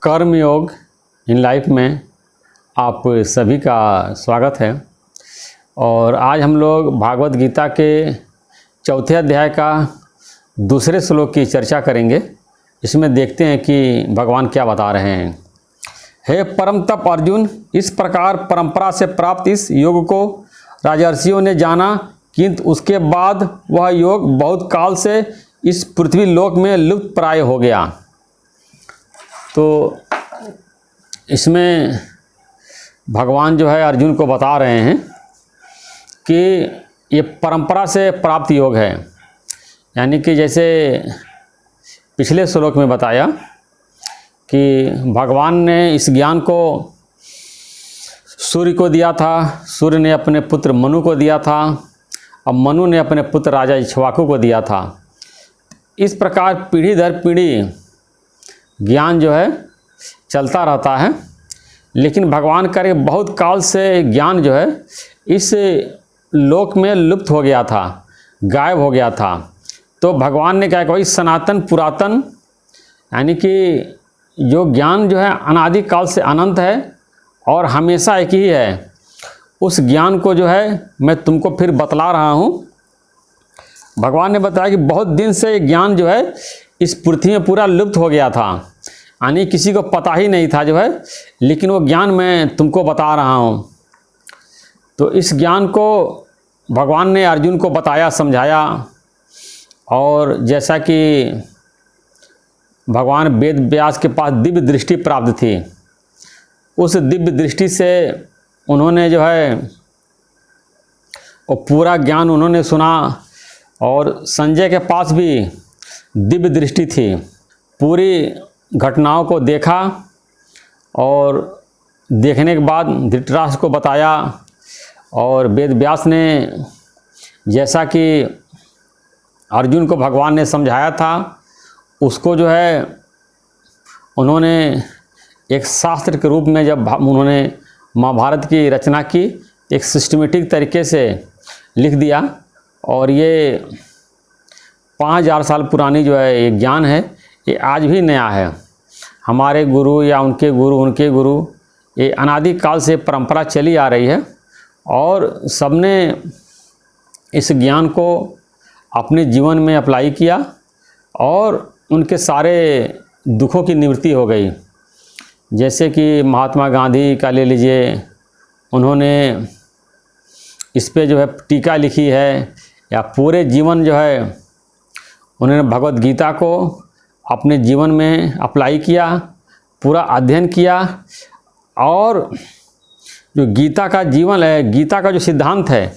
कर्म योग in life में आप सभी का स्वागत है। और आज हम लोग भागवत गीता के चौथे अध्याय का दूसरे श्लोक की चर्चा करेंगे। इसमें देखते हैं कि भगवान क्या बता रहे हैं। हे परम तप अर्जुन, इस प्रकार परंपरा से प्राप्त इस योग को राजर्षियों ने जाना, किंतु उसके बाद वह योग बहुत काल से इस पृथ्वी लोक में लुप्त प्राय हो गया। तो इसमें भगवान जो है अर्जुन को बता रहे हैं कि ये परंपरा से प्राप्त योग है। यानी कि जैसे पिछले श्लोक में बताया कि भगवान ने इस ज्ञान को सूर्य को दिया था, सूर्य ने अपने पुत्र मनु को दिया था, अब मनु ने अपने पुत्र राजा इक्ष्वाकु को दिया था। इस प्रकार पीढ़ी दर पीढ़ी ज्ञान जो है चलता रहता है। लेकिन भगवान करे बहुत काल से ज्ञान जो है इस लोक में लुप्त हो गया था, गायब हो गया था। तो भगवान ने क्या कहा, सनातन पुरातन, यानी कि जो ज्ञान जो है अनादि काल से अनंत है और हमेशा एक ही है, उस ज्ञान को जो है मैं तुमको फिर बतला रहा हूँ। भगवान ने बताया कि बहुत दिन से ज्ञान जो है इस पृथ्वी में पूरा लुप्त हो गया था, यानी किसी को पता ही नहीं था जो है, लेकिन वो ज्ञान मैं तुमको बता रहा हूँ। तो इस ज्ञान को भगवान ने अर्जुन को बताया, समझाया। और जैसा कि भगवान वेद व्यास के पास दिव्य दृष्टि प्राप्त थी, उस दिव्य दृष्टि से उन्होंने जो है वो पूरा ज्ञान उन्होंने सुना। और संजय के पास भी दिव्य दृष्टि थी, पूरी घटनाओं को देखा और देखने के बाद धृतराष्ट्र को बताया। और वेद व्यास ने जैसा कि अर्जुन को भगवान ने समझाया था, उसको जो है उन्होंने एक शास्त्र के रूप में जब उन्होंने महाभारत की रचना की, एक सिस्टमेटिक तरीके से लिख दिया। और ये 5000 साल पुरानी जो है ये ज्ञान है, ये आज भी नया है। हमारे गुरु या उनके गुरु ये अनादि काल से परंपरा चली आ रही है और सबने इस ज्ञान को अपने जीवन में अप्लाई किया और उनके सारे दुखों की निवृत्ति हो गई। जैसे कि महात्मा गांधी का ले लीजिए, उन्होंने इस पे जो है टीका लिखी है, या पूरे जीवन जो है उन्होंने भगवत गीता को अपने जीवन में अप्लाई किया, पूरा अध्ययन किया। और जो गीता का जीवन है, गीता का जो सिद्धांत है,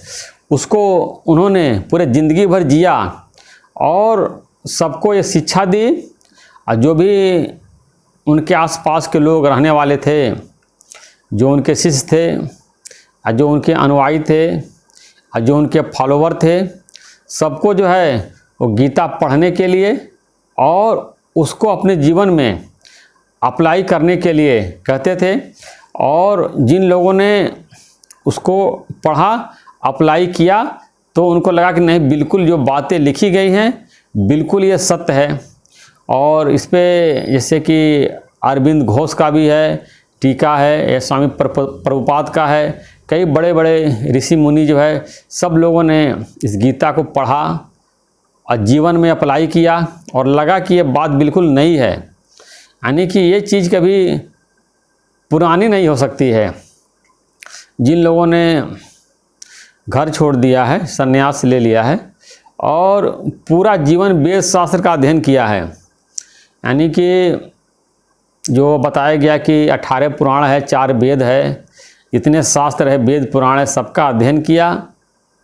उसको उन्होंने पूरे ज़िंदगी भर जिया और सबको ये शिक्षा दी। और जो भी उनके आसपास के लोग रहने वाले थे, जो उनके शिष्य थे, और जो उनके अनुयायी थे, और जो उनके फॉलोवर थे, सबको जो है वो गीता पढ़ने के लिए और उसको अपने जीवन में अप्लाई करने के लिए कहते थे। और जिन लोगों ने उसको पढ़ा, अप्लाई किया, तो उनको लगा कि नहीं, बिल्कुल जो बातें लिखी गई हैं बिल्कुल ये सत्य है। और इस पे जैसे कि अरविंद घोष का भी है टीका है, या स्वामी प्रभुपाद का है, कई बड़े बड़े ऋषि मुनि जो है सब लोगों ने इस गीता को पढ़ा और जीवन में अप्लाई किया और लगा कि ये बात बिल्कुल नई है, यानी कि ये चीज़ कभी पुरानी नहीं हो सकती है। जिन लोगों ने घर छोड़ दिया है, संन्यास ले लिया है और पूरा जीवन वेद शास्त्र का अध्ययन किया है, यानी कि जो बताया गया कि 18 पुराण है, 4 वेद है, इतने शास्त्र है, वेद पुराण है, सबका अध्ययन किया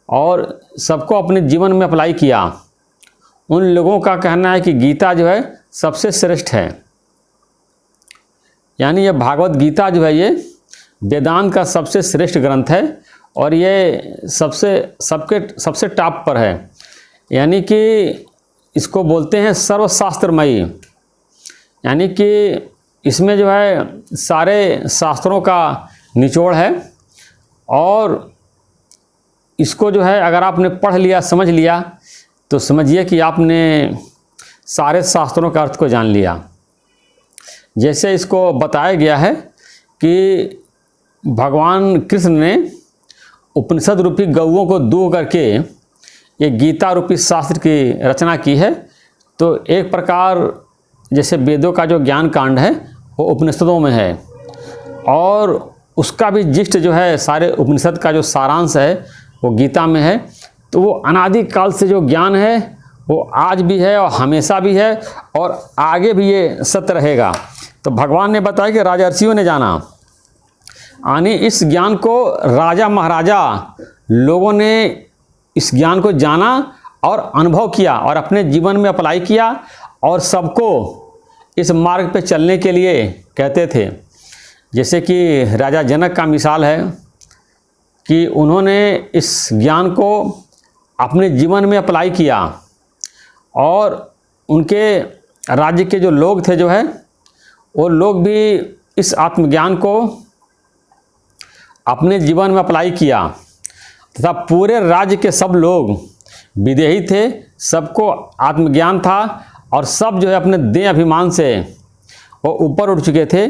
और सबको अपने जीवन में अप्लाई किया। उन लोगों का कहना है कि गीता जो है सबसे श्रेष्ठ है। यानी ये भागवत गीता जो है ये वेदांत का सबसे श्रेष्ठ ग्रंथ है और ये सबसे टॉप पर है। यानी कि इसको बोलते हैं सर्वशास्त्रमयी, यानी कि इसमें जो है सारे शास्त्रों का निचोड़ है। और इसको जो है अगर आपने पढ़ लिया, समझ लिया, तो समझिए कि आपने सारे शास्त्रों का अर्थ को जान लिया। जैसे इसको बताया गया है कि भगवान कृष्ण ने उपनिषद रूपी गौओं को दूह करके ये गीता रूपी शास्त्र की रचना की है। तो एक प्रकार जैसे वेदों का जो ज्ञान कांड है वो उपनिषदों में है, और उसका भी जिष्ट जो है सारे उपनिषद का जो सारांश है वो गीता में है। तो वो अनादिकाल से जो ज्ञान है वो आज भी है और हमेशा भी है और आगे भी ये सत्य रहेगा। तो भगवान ने बताया कि राजर्षियों ने जाना, यानी इस ज्ञान को राजा महाराजा लोगों ने इस ज्ञान को जाना और अनुभव किया और अपने जीवन में अप्लाई किया और सबको इस मार्ग पे चलने के लिए कहते थे। जैसे कि राजा जनक का मिसाल है कि उन्होंने इस ज्ञान को अपने जीवन में अप्लाई किया और उनके राज्य के जो लोग थे जो है वो लोग भी इस आत्मज्ञान को अपने जीवन में अप्लाई किया तथा पूरे राज्य के सब लोग विदेही थे, सबको आत्मज्ञान था और सब जो है अपने देह अभिमान से वो ऊपर उठ चुके थे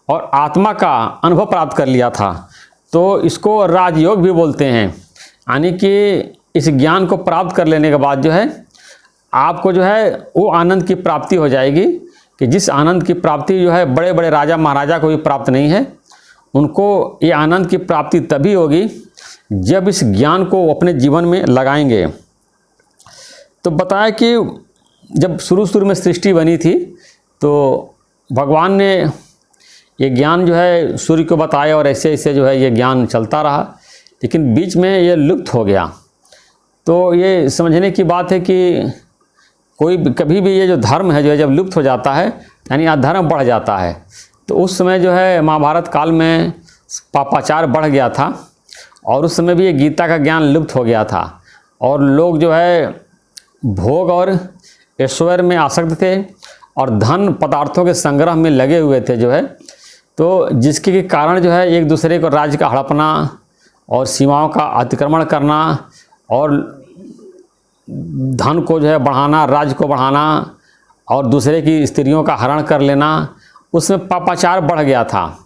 और आत्मा का अनुभव प्राप्त कर लिया था। तो इसको राजयोग भी बोलते हैं, यानी कि इस ज्ञान को प्राप्त कर लेने के बाद जो है आपको जो है वो आनंद की प्राप्ति हो जाएगी कि जिस आनंद की प्राप्ति जो है बड़े बड़े राजा महाराजा को भी प्राप्त नहीं है। उनको ये आनंद की प्राप्ति तभी होगी जब इस ज्ञान को अपने जीवन में लगाएंगे। तो बताया कि जब शुरू में सृष्टि बनी थी तो भगवान ने ये ज्ञान जो है सूर्य को बताया और ऐसे ऐसे जो है ये ज्ञान चलता रहा, लेकिन बीच में ये लुप्त हो गया। तो ये समझने की बात है कि कभी भी ये जो धर्म है जो है जब लुप्त हो जाता है यानी अधर्म बढ़ जाता है। तो उस समय जो है महाभारत काल में पापाचार बढ़ गया था और उस समय भी ये गीता का ज्ञान लुप्त हो गया था और लोग जो है भोग और ऐश्वर्य में आसक्त थे और धन पदार्थों के संग्रह में लगे हुए थे जो है। तो जिसके के कारण जो है एक दूसरे को राज्य का हड़पना और सीमाओं का अतिक्रमण करना और धन को जो है बढ़ाना, राज्य को बढ़ाना और दूसरे की स्त्रियों का हरण कर लेना, उसमें पापाचार बढ़ गया था।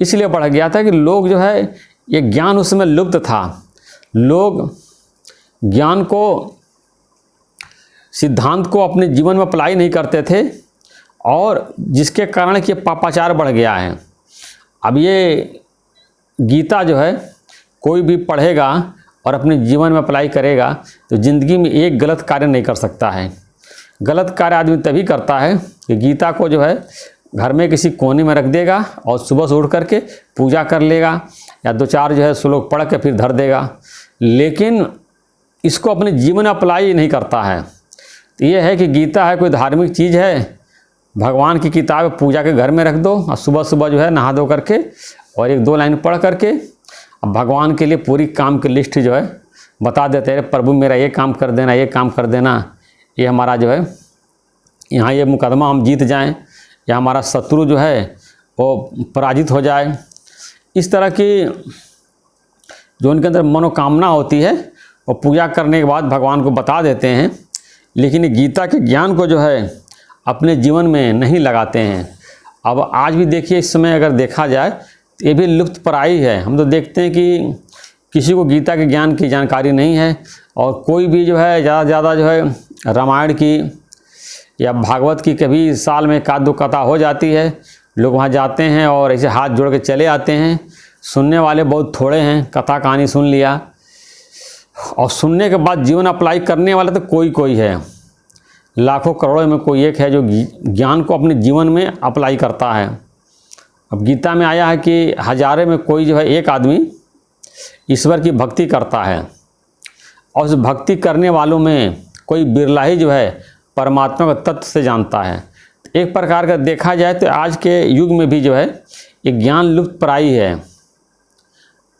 इसलिए बढ़ गया था कि लोग जो है ये ज्ञान उसमें लुप्त था। लोग ज्ञान को, सिद्धांत को अपने जीवन में अप्लाई नहीं करते थे और जिसके कारण कि पापाचार बढ़ गया है। अब ये गीता जो है कोई भी पढ़ेगा और अपने जीवन में अप्लाई करेगा तो ज़िंदगी में एक गलत कार्य नहीं कर सकता है। गलत कार्य आदमी तभी करता है कि गीता को जो है घर में किसी कोने में रख देगा और सुबह से उठ करके पूजा कर लेगा या दो चार जो है श्लोक पढ़ के फिर धर देगा, लेकिन इसको अपने जीवन में अप्लाई नहीं करता है। तो ये है कि गीता है कोई धार्मिक चीज़ है, भगवान की किताब पूजा के घर में रख दो और सुबह सुबह जो है नहा धो करके और एक दो लाइन पढ़ करके अब भगवान के लिए पूरी काम की लिस्ट जो है बता देते हैं, प्रभु मेरा ये काम कर देना, ये काम कर देना, ये हमारा जो है यहाँ ये मुकदमा हम जीत जाएं या हमारा शत्रु जो है वो पराजित हो जाए। इस तरह की जो उनके अंदर मनोकामना होती है वो पूजा करने के बाद भगवान को बता देते हैं, लेकिन गीता के ज्ञान को जो है अपने जीवन में नहीं लगाते हैं। अब आज भी देखिए इस समय अगर देखा जाए तो ये भी लुप्त प्राय है। हम तो देखते हैं कि किसी को गीता के ज्ञान की जानकारी नहीं है और कोई भी जो है ज़्यादा से ज़्यादा जो है रामायण की या भागवत की कभी साल में एक दो कथा हो जाती है, लोग वहाँ जाते हैं और ऐसे हाथ जोड़ के चले आते हैं। सुनने वाले बहुत थोड़े हैं, कथा कहानी सुन लिया और सुनने के बाद जीवन अप्लाई करने वाला तो कोई है, लाखों करोड़ों में कोई एक है जो ज्ञान को अपने जीवन में अप्लाई करता है। अब गीता में आया है कि हजारों में कोई जो है एक आदमी ईश्वर की भक्ति करता है और उस भक्ति करने वालों में कोई बिरला ही जो है परमात्मा का तत्व से जानता है। एक प्रकार का देखा जाए तो आज के युग में भी जो है ये ज्ञान लुप्त प्राय है,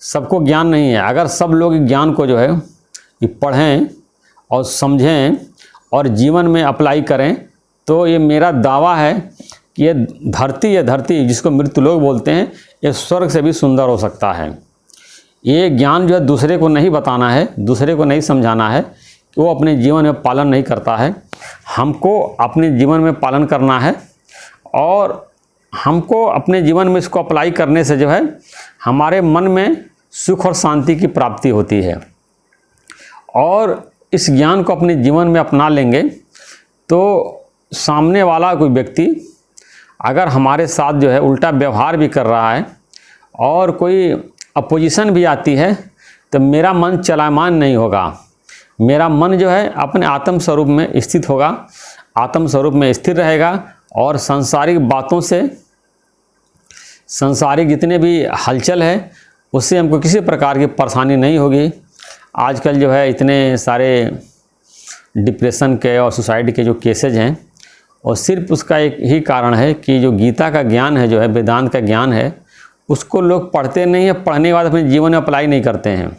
सबको ज्ञान नहीं है। अगर सब लोग ज्ञान को जो है ये पढ़ें और समझें और जीवन में अप्लाई करें तो ये मेरा दावा है कि ये धरती जिसको मृत्युलोक बोलते हैं ये स्वर्ग से भी सुंदर हो सकता है। ये ज्ञान जो है दूसरे को नहीं बताना है, दूसरे को नहीं समझाना है, वो अपने जीवन में पालन नहीं करता है। हमको अपने जीवन में पालन करना है और हमको अपने जीवन में इसको अप्लाई करने से जो है हमारे मन में सुख और शांति की प्राप्ति होती है। और इस ज्ञान को अपने जीवन में अपना लेंगे तो सामने वाला कोई व्यक्ति अगर हमारे साथ जो है उल्टा व्यवहार भी कर रहा है और कोई अपोजिशन भी आती है तो मेरा मन चलायमान नहीं होगा। मेरा मन जो है अपने आत्म स्वरूप में स्थित होगा, आत्म स्वरूप में स्थिर रहेगा और सांसारिक बातों से, सांसारिक जितने भी हलचल है उससे हमको किसी प्रकार की परेशानी नहीं होगी। आजकल जो है इतने सारे डिप्रेशन के और सुसाइड के जो केसेज हैं और सिर्फ उसका एक ही कारण है कि जो गीता का ज्ञान है, जो है वेदांत का ज्ञान है, उसको लोग पढ़ते नहीं है, पढ़ने के बाद अपने जीवन में अप्लाई नहीं करते हैं।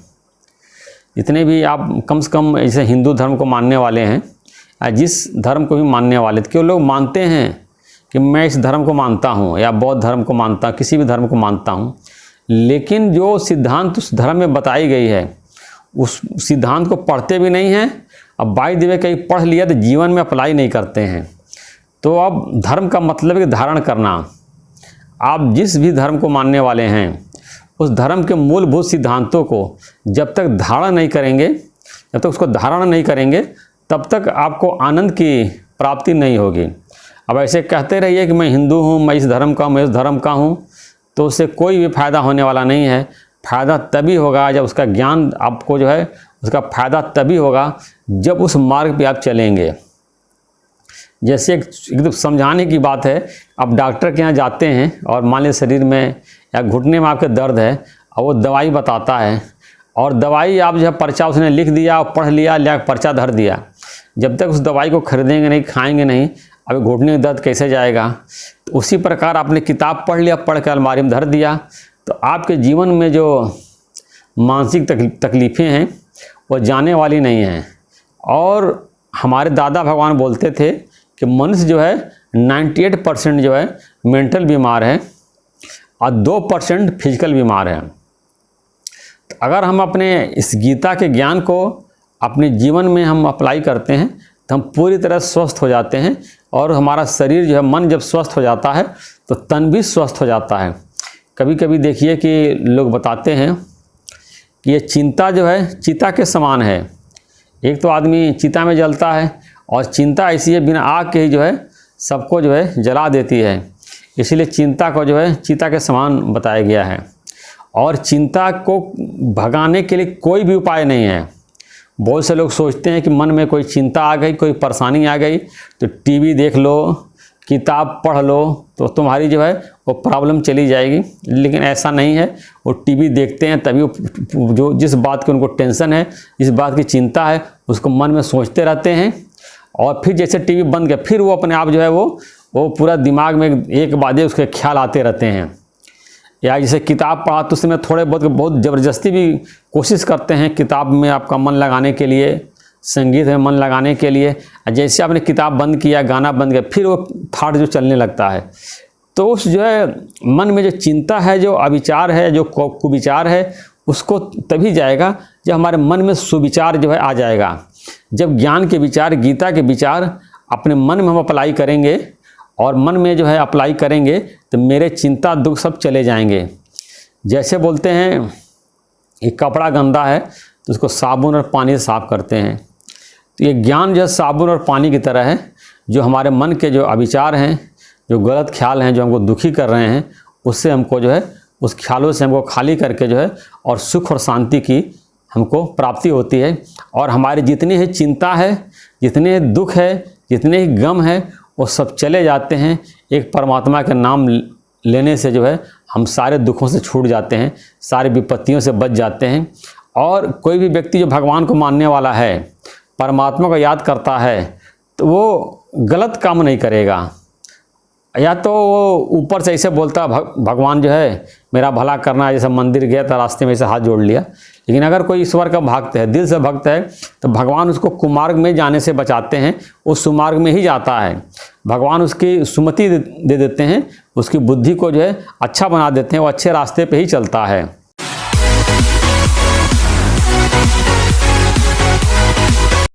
जितने भी आप कम से कम जैसे हिंदू धर्म को मानने वाले हैं या जिस धर्म को भी मानने वाले, तो क्यों लोग मानते हैं कि मैं इस धर्म को मानता हूँ या बौद्ध धर्म को मानता हूँ, किसी भी धर्म को मानता हूँ, लेकिन जो सिद्धांत उस धर्म में बताई गई है उस सिद्धांत को पढ़ते भी नहीं हैं। अब बाई द वे कहीं पढ़ लिया तो जीवन में अप्लाई नहीं करते हैं। तो अब धर्म का मतलब है कि धारण करना। आप जिस भी धर्म को मानने वाले हैं उस धर्म के मूलभूत सिद्धांतों को जब तक धारण नहीं करेंगे, जब तक उसको धारण नहीं करेंगे, तब तक आपको आनंद की प्राप्ति नहीं होगी। अब ऐसे कहते रहिए कि मैं हिंदू हूँ, मैं इस धर्म का हूँ, मैं इस धर्म का हूँ, तो उससे कोई भी फ़ायदा होने वाला नहीं है। फ़ायदा तभी होगा जब उसका ज्ञान आपको जो है, उसका फ़ायदा तभी होगा जब उस मार्ग पे आप चलेंगे। जैसे एकदम समझाने की बात है, आप डॉक्टर के यहाँ जाते हैं और मान लीजिए शरीर में या घुटने में आपके दर्द है और वो दवाई बताता है और दवाई आप जो है पर्चा उसने लिख दिया और पढ़ लिया, लिया पर्चा धर दिया। जब तक उस दवाई को खरीदेंगे नहीं, खाएंगे नहीं, अब घुटने में दर्द कैसे जाएगा। तो उसी प्रकार आपने किताब पढ़ लिया, पढ़ कर अलमारी में धर दिया, तो आपके जीवन में जो मानसिक तकलीफ़ें हैं वो जाने वाली नहीं हैं। और हमारे दादा भगवान बोलते थे कि मनुष्य जो है 98% जो है मेंटल बीमार है और 2% फिजिकल बीमार है। तो अगर हम अपने इस गीता के ज्ञान को अपने जीवन में हम अप्लाई करते हैं तो हम पूरी तरह स्वस्थ हो जाते हैं और हमारा शरीर जो है, मन जब स्वस्थ हो जाता है तो तन भी स्वस्थ हो जाता है। कभी कभी देखिए कि लोग बताते हैं कि ये चिंता जो है चिता के समान है। एक तो आदमी चिता में जलता है और चिंता ऐसी है बिना आग के ही जो है सबको जो है जला देती है। इसीलिए चिंता को जो है चिता के समान बताया गया है। और चिंता को भगाने के लिए कोई भी उपाय नहीं है। बहुत से लोग सोचते हैं कि मन में कोई चिंता आ गई, कोई परेशानी आ गई तो टीवी देख लो, किताब पढ़ लो तो तुम्हारी जो है वो प्रॉब्लम चली जाएगी। लेकिन ऐसा नहीं है। वो टीवी देखते हैं तभी वो जो जिस बात की उनको टेंशन है, जिस बात की चिंता है, उसको मन में सोचते रहते हैं और फिर जैसे टीवी बंद किया फिर वो अपने आप जो है वो पूरा दिमाग में एक बाद उसके ख्याल आते रहते हैं। या जैसे किताब पढ़ा तो उसमें थोड़े बहुत ज़बरदस्ती भी कोशिश करते हैं किताब में आपका मन लगाने के लिए, संगीत में मन लगाने के लिए। जैसे आपने किताब बंद किया, गाना बंद किया, फिर वो थाट जो चलने लगता है। तो उस जो है मन में जो चिंता है, जो अविचार है, जो कुविचार है, उसको तभी जाएगा जब हमारे मन में सुविचार जो है आ जाएगा। जब ज्ञान के विचार, गीता के विचार अपने मन में हम अप्लाई करेंगे और मन में जो है अप्लाई करेंगे तो मेरे चिंता दुख सब चले जाएंगे। जैसे बोलते हैं कि कपड़ा गंदा है तो उसको साबुन और पानी से साफ़ करते हैं। तो ये ज्ञान जो है साबुन और पानी की तरह है। जो हमारे मन के जो अविचार हैं, जो गलत ख्याल हैं, जो हमको दुखी कर रहे हैं, उससे हमको जो है उस ख्यालों से हमको खाली करके जो है और सुख और शांति की हमको प्राप्ति होती है। और हमारी जितनी ही चिंता है, जितने दुख है, जितने ही गम है, वो सब चले जाते हैं। एक परमात्मा का नाम लेने से जो है हम सारे दुखों से छूट जाते हैं, सारी विपत्तियों से बच जाते हैं। और कोई भी व्यक्ति जो भगवान को मानने वाला है, परमात्मा को याद करता है, तो वो गलत काम नहीं करेगा। या तो वो ऊपर से ऐसे बोलता भगवान जो है मेरा भला करना है, जैसे मंदिर गया तो रास्ते में ऐसे हाथ जोड़ लिया। लेकिन अगर कोई ईश्वर का भक्त है, दिल से भक्त है, तो भगवान उसको कुमार्ग में जाने से बचाते हैं, उस सुमार्ग में ही जाता है। भगवान उसकी सुमति दे देते हैं, उसकी बुद्धि को जो है अच्छा बना देते हैं, वो अच्छे रास्ते पे ही चलता है।